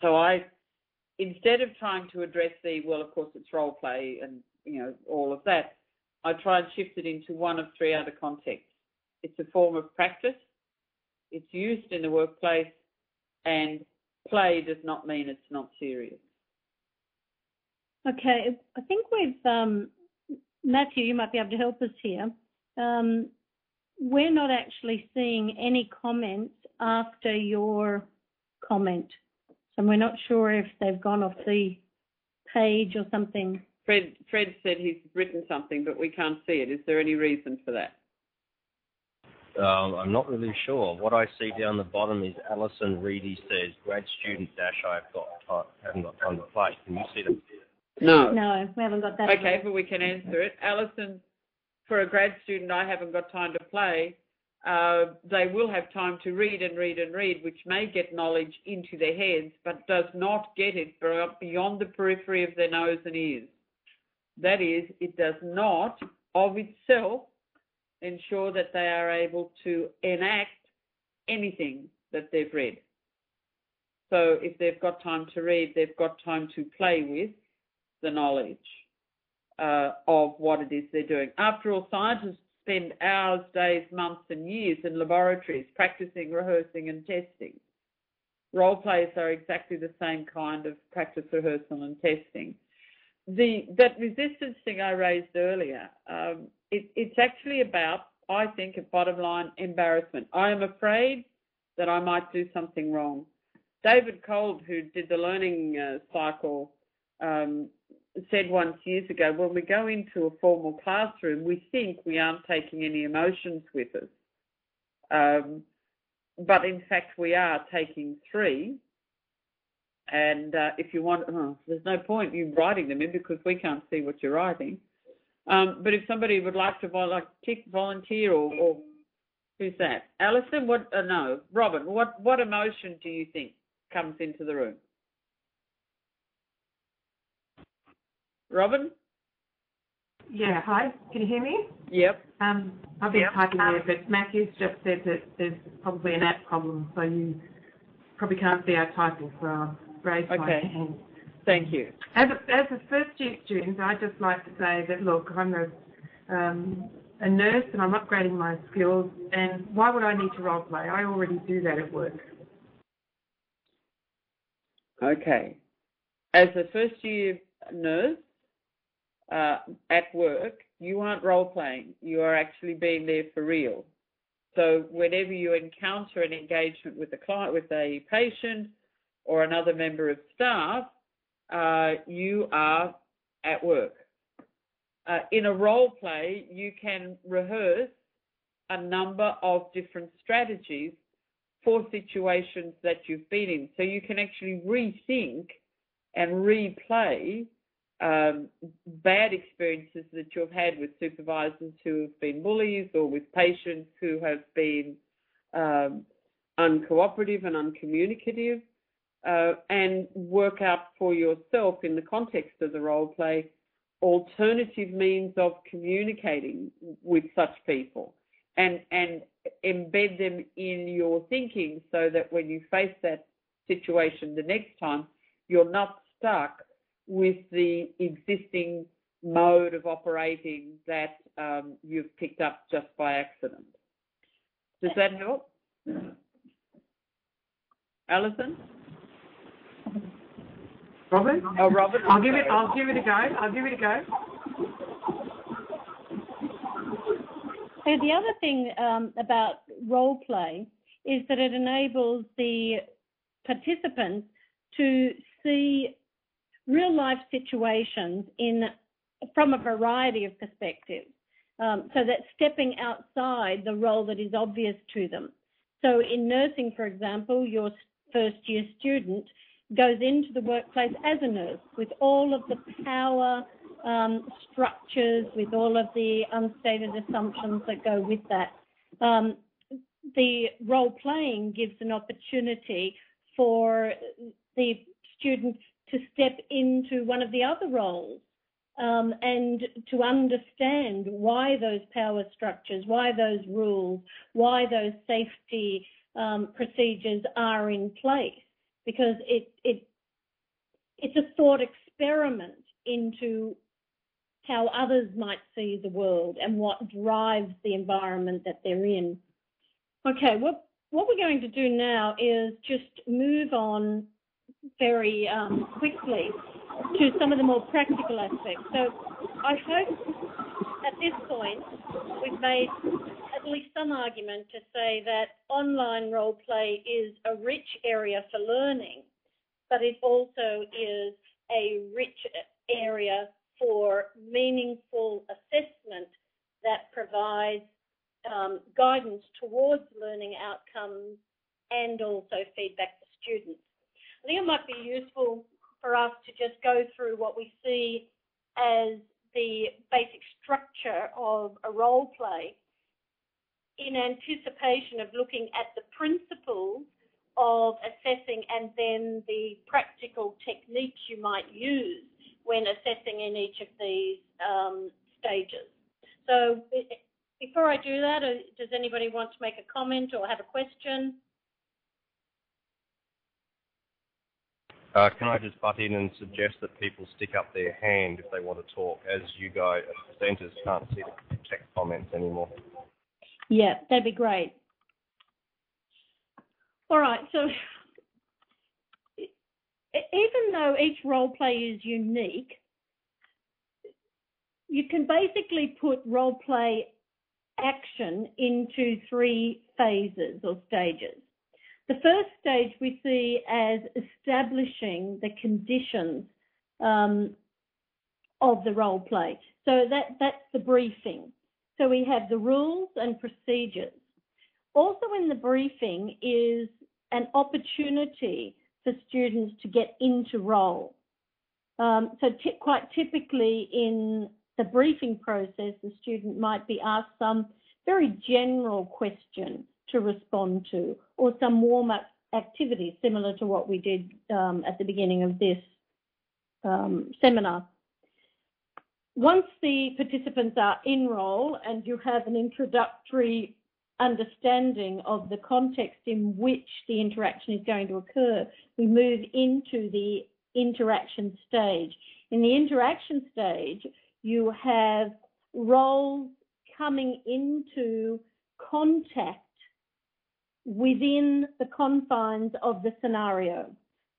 So instead of trying to address of course it's role play and, all of that, I try and shift it into one of three other contexts. It's a form of practice, it's used in the workplace, and play does not mean it's not serious. Okay, I think Matthew, you might be able to help us here. We're not actually seeing any comments after your comment. So we're not sure if they've gone off the page or something. Fred said he's written something, but we can't see it. Is there any reason for that? I'm not really sure. What I see down the bottom is Alison Reedy says, grad student - haven't got time to play. Can you see them? No, we haven't got that. Okay, but we can answer it. Alison, for a grad student, I haven't got time to play. They will have time to read and read and read, which may get knowledge into their heads, but does not get it beyond the periphery of their nose and ears. That is, it does not, of itself, ensure that they are able to enact anything that they've read. So if they've got time to read, they've got time to play with the knowledge of what it is they're doing. After all, scientists spend hours, days, months and years in laboratories practicing, rehearsing and testing. Role plays are exactly the same kind of practice, rehearsal and testing. That resistance thing I raised earlier, it's actually about, I think, a bottom line embarrassment. I am afraid that I might do something wrong. David Cold, who did the learning cycle, said once years ago, when we go into a formal classroom, we think we aren't taking any emotions with us. But in fact, we are taking three. And if you want, there's no point you writing them in because we can't see what you're writing. But if somebody would like to volunteer or who's that? Alison, Robin, what emotion do you think comes into the room? Robin? Yeah, hi. Can you hear me? Yep. I've been typing there, but Matthew's just said that there's probably an app problem, so you probably can't see our typing, so I'll raise my hand. Thank you. As a first-year student, I'd just like to say that, look, I'm a nurse and I'm upgrading my skills, and why would I need to role play? I already do that at work. Okay. As a first-year nurse at work, you aren't role-playing. You are actually being there for real. So whenever you encounter an engagement with a client, with a patient or another member of staff, you are at work. In a role play, you can rehearse a number of different strategies for situations that you've been in. So you can actually rethink and replay bad experiences that you've had with supervisors who have been bullies or with patients who have been uncooperative and uncommunicative, and work out for yourself in the context of the role play alternative means of communicating with such people and embed them in your thinking so that when you face that situation the next time, you're not stuck with the existing mode of operating that you've picked up just by accident. Does that help? Alison? Robin? Oh, Robin. I'll give it a go. So the other thing about role play is that it enables the participants to see real life situations from a variety of perspectives, so that stepping outside the role that is obvious to them. So in nursing, for example, your first year student goes into the workplace as a nurse with all of the power structures, with all of the unstated assumptions that go with that. The role playing gives an opportunity for the student to step into one of the other roles and to understand why those power structures, why those rules, why those safety procedures are in place. Because it it's a thought experiment into how others might see the world and what drives the environment that they're in. Okay, what we're going to do now is just move on very quickly to some of the more practical aspects. So I hope at this point we've made at least some argument to say that online role play is a rich area for learning, but it also is a rich area for meaningful assessment that provides guidance towards learning outcomes and also feedback to students. I think it might be useful for us to just go through what we see as the basic structure of a role play in anticipation of looking at the principles of assessing and then the practical techniques you might use when assessing in each of these stages. So before I do that, does anybody want to make a comment or have a question? Can I just butt in and suggest that people stick up their hand if they want to talk, as you guys, as presenters, can't see the text comments anymore? Yeah, that'd be great. All right, so even though each role play is unique, you can basically put role play action into 3 phases or stages. The first stage we see as establishing the conditions of the role play. So that's the briefing. So we have the rules and procedures. Also in the briefing is an opportunity for students to get into role. Quite typically in the briefing process, the student might be asked some very general question to respond to, or some warm-up activity similar to what we did at the beginning of this seminar. Once the participants are in role and you have an introductory understanding of the context in which the interaction is going to occur, we move into the interaction stage. In the interaction stage, you have roles coming into contact within the confines of the scenario.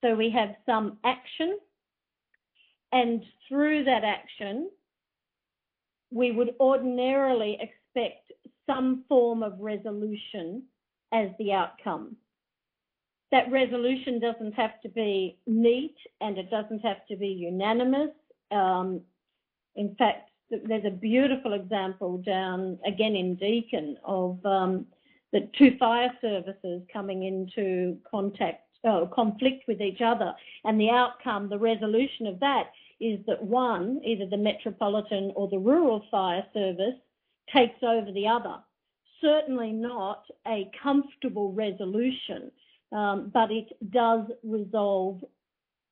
So we have some action, and through that action, we would ordinarily expect some form of resolution as the outcome. That resolution doesn't have to be neat and it doesn't have to be unanimous. In fact, there's a beautiful example down again in Deakin of the 2 fire services coming into conflict with each other, and the outcome, the resolution of that is that one, either the metropolitan or the rural fire service, takes over the other. Certainly not a comfortable resolution, but it does resolve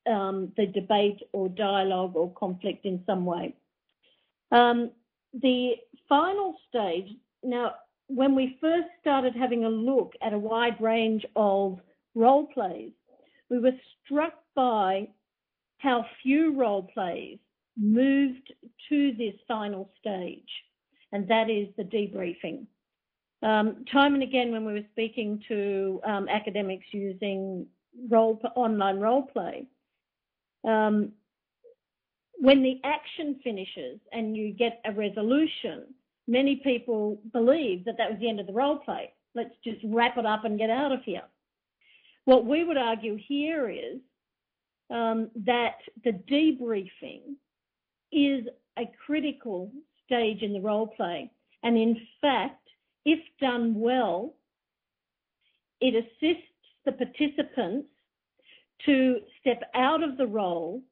the debate or dialogue or conflict in some way. The final stage, now, when we first started having a look at a wide range of role plays, we were struck by how few role plays moved to this final stage, and that is the debriefing. Time and again, when we were speaking to academics using online role play, when the action finishes and you get a resolution, many people believe that was the end of the role play. Let's just wrap it up and get out of here. What we would argue here is that the debriefing is a critical stage in the role play. And in fact, if done well, it assists the participants to step out of the role,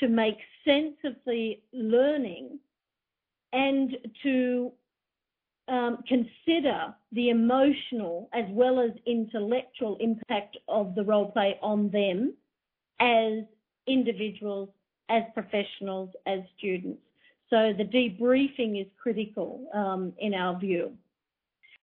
to make sense of the learning, and to consider the emotional as well as intellectual impact of the role play on them as individuals, as professionals, as students. So the debriefing is critical in our view.